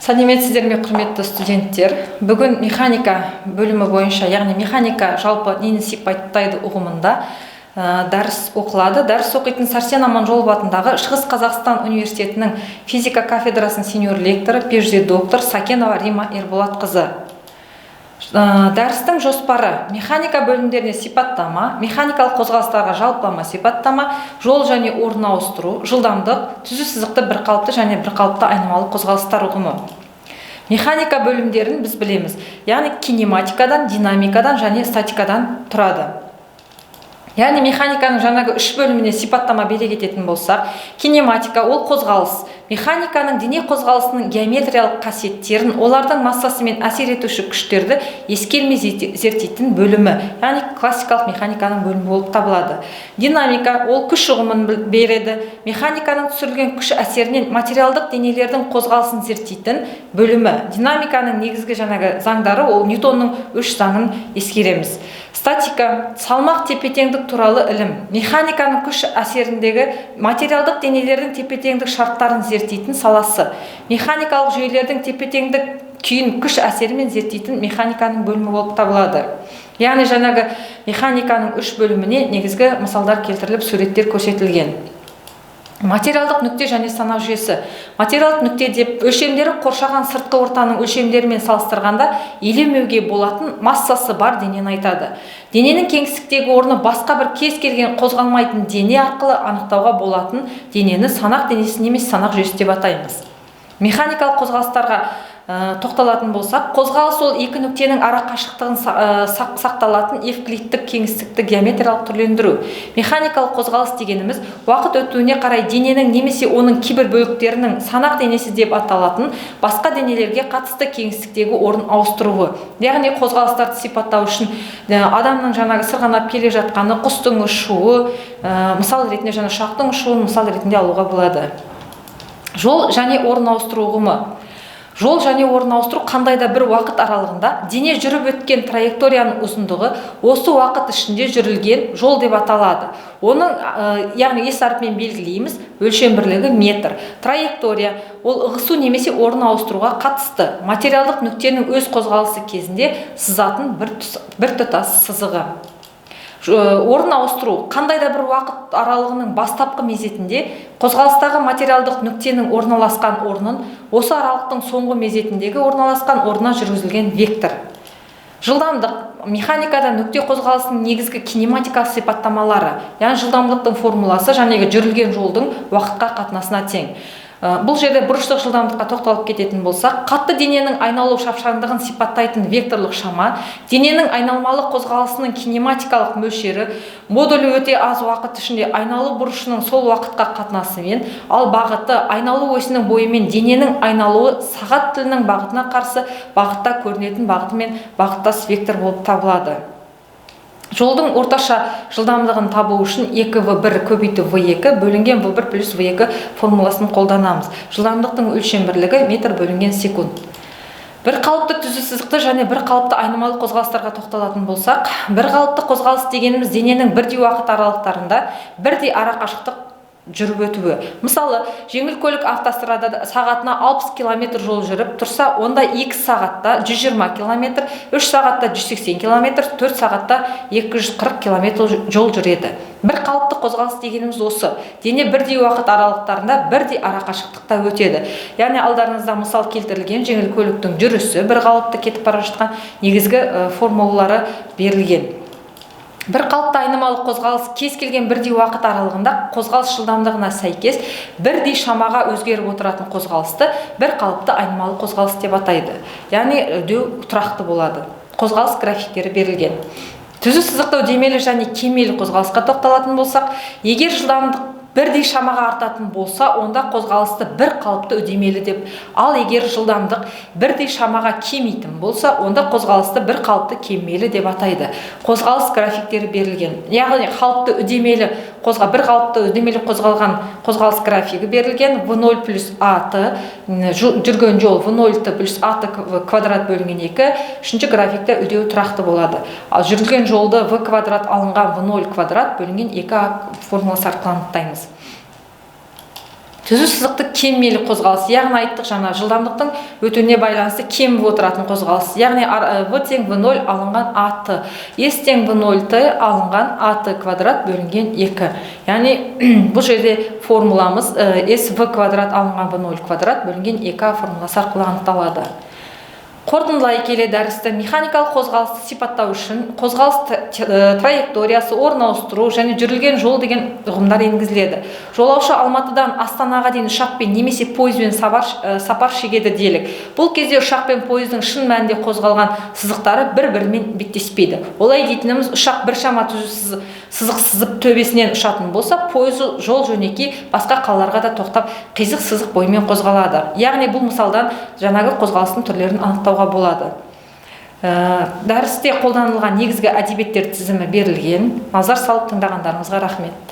Сәлеметсіздер ме, құрметті студенттер? Бүгін механика бөлімі бойынша, яғни механика жалпы нені сипаттайды ұғымында дәріс оқылады. Дәріс оқитын Сәрсен Аманжолов атындағы Шығыс Қазақстан университетінің физика кафедрасының сеньор лекторы, PhD доктор Сакенова Рима Ерболатқызы. Дәрістің жоспары: механика бөлімдеріне сипаттама, механикалық қозғалыстарға жалпылама сипаттама, жол және орын ауыстыру, жылдамдық, түзу сызықты бірқалыпты және бірқалыпты айнымалы қозғалыстар ұғымы. Механика бөлімдерін біз білеміз, яғни кинематикадан, динамикадан және статикадан тұрады. Яғни механиканың жаңағы үш бөліміне сипаттама бере кететін болсақ, кинематика ол қозғалыс, механиканың дене қозғалысының геометриялық қасиеттерін, олардың массасы мен әсер етуші күштерді ескермей зерттейтін бөлімі, яғни классикалық механиканың бөлімі болып табылады. Динамика ол күш ұғымын береді, механиканың түсірілген күш әсерінен материалдық денелердің қозғалысын зерттейтін бөлімі. Динамиканың негізгі жаңағы заңдары ол Ньютонның үш заңын ескереміз. Статика салмақ тепе-теңдік туралы ілім, механиканың күш әсеріндегі материалдық денелердің тепе-теңдік шарттарын зерттейтін саласы, механикалық жүйелердің тепе-теңдік күйін күш әсерімен зерттейтін механиканың бөлімі болып табылады. Яғни жаңағы механиканың үш бөліміне негізгі мысалдар келтіріліп, суреттер көрсетілген. Материалдық нүкте және санақ жүйесі. Материалдық нүкте деп өлшемдері қоршаған сыртқы ортаның өлшемдерімен салыстырғанда елемеуге болатын массасы бар денені айтады. Дененің кеңістіктегі орны басқа бір кез келген қозғалмайтын дене арқылы анықтауға болатын денені санақ денесі немесе санақ жүйесі деп атаймыз. Механикалық қозғалыстарға тоқталатын болсақ, қозғалыс ол екі нүктенің ара қашықтығын сақталатын евклидтік кеңістікті геометриялық түрлендіру. Механикалық қозғалыс дегеніміз уақыт өтуіне қарай дененің немесе оның кейбір бөліктерінің санақ денесі деп аталатын басқа денелерге қатысты кеңістіктегі орын ауыстыруы. Яғни қозғалыстарды сипаттау үшін адамның жаңағы сырғанап келе жатқаны, құстың ұшуы, мысал ретінде жаңа ұшақтың ұшуын мысал ретінде алуға болады. Жол және орын ауыстыру ұғымы. Жол және орын ауыстыру қандай да бір уақыт аралығында дене жүріп өткен траекторияның ұзындығы осы уақыт ішінде жүрілген жол деп аталады. Оның яғни ес әрпімен белгілейміз, өлшем бірлігі метр. Траектория ол ығысу немесе орын ауыстыруға қатысты материалдық нүктенің өз қозғалысы кезінде сызатын бір тұтас сызығы. Орын ауыстыру қандай да бір уақыт аралығының бастапқы мезетінде қозғалыстағы материалдық нүктенің орналасқан орнын осы аралықтың соңғы мезетіндегі орналасқан орнына жүргізілген вектор. Жылдамдық механикада нүкте қозғалысының негізгі кинематикалық сипаттамалары, яғни жылдамдықтың формуласы жаңағы жүрілген жолдың уақытқа қатынасына тең. Бұл жерде бұрыштық жылдамдыққа тоқталып кететін болсақ, қатты дененің айналу шапшаңдығын сипаттайтын векторлық шама, дененің айналмалы қозғалысының кинематикалық мөлшері, модулі өте аз уақыт ішінде айналу бұрышының сол уақытқа қатынасымен, ал бағыты айналу осінің бойымен дененің айналуы сағат тілінің бағытына қарсы бағытта көрінетін бағытымен бағыттас вектор болып табылады. Жолдың орташа жылдамдығын табу үшін 2v1 көбейту v2 бөлінген v1 плюс v2 формуласын қолданамыз. Жылдамдықтың өлшем бірлігі метр бөлінген секунд. Бір қалыпты түзу сызықты және бір қалыпты айнымалы қозғалыстарға тоқталатын болсақ, бір қалыпты қозғалыс дегеніміз дененің бірдей уақыт аралықтарында бірдей ара қашықтық жүріп өтуі. Мысалы, жеңіл көлік автострадада сағатына 60 км жол жүріп тұрса, онда 2 сағатта 120 км, 3 сағатта 180 км, 4 сағатта 240 км жол жүреді. Бір қалыпты қозғалыс дегеніміз осы. Дене бірдей уақыт аралықтарында бірдей ара қашықтықта өтеді. Яғни алдарыңызда мысал келтірілген жеңіл көліктің жүрісі, бір қалыпты кетіп бара жатқан негізгі формулалары берілген. Бір қалыпты айнымалы қозғалыс кез келген бірдей уақыт аралығында қозғалыс жылдамдығына сәйкес бірдей шамаға өзгеріп отыратын қозғалысты бір қалыпты айнымалы қозғалыс деп атайды. Яғни үдеу тұрақты болады. Қозғалыс графиктері берілген. Түзу сызықты үдемелі және кемелі қозғалысқа тоқталатын болсақ, егер жылдамдық бірдей шамаға артатын болса, онда қозғалысты бір қалыпты үдемелі деп, ал егер жылдамдық бірдей шамаға кемейтін болса, онда қозғалысты бір қалыпты кемелі деп атайды. Қозғалыс графиктері берілген. Яғни қалыпты үдемелі бір қалыпты үдемелі қозғалған қозғалыс графигі берілген. v0 плюс at жүрген жол v0 плюс at квадрат бөлінген 2. Үшінші графикте үдеу тұрақты болады. Ал жүрген жолды v квадрат алынған v0 квадрат бөлінген 2 формуласы арқылы анықтаймыз. түзу сызықты кемелі қозғалыс, яғни айттық жаңа жылдамдықтың өтуіне байланысты кеміп отыратын қозғалыс, яғни v тең v0 алынған at, s тең v0t алынған at квадрат бөлінген 2. Яғни бұл жерде формуламыз s v квадрат алынған v0 квадрат бөлінген 2 формуласы арқылы анықталады. Қорытындылай келе дәрісті механикалық қозғалысты сипаттау үшін қозғалыс траекториясы, орын ауыстыру және жүрілген жол деген ұғымдар енгізіледі. Жолаушы Алматыдан Астанаға дейін ұшақпен немесе пойызбен сапар шегеді делік. Бұл кезде ұшақ пен пойыздың шын мәнінде қозғалған сызықтары бір-бірімен беттеспейді. Олай дейтініміз, ұшақ біршама түзу сызық сызып төбесінен ұшатын болса, пойыз жол жөнекей басқа қалаларға да тоқтап қисық сызық бойымен қозғалады. Яғни бұл мысалдан жаңағы қозғалыстың түрлерін анықтауға болады. Дәрісте қолданылған негізгі әдебиеттер тізімі берілген. Назар салып тыңдағандарыңызға рахмет.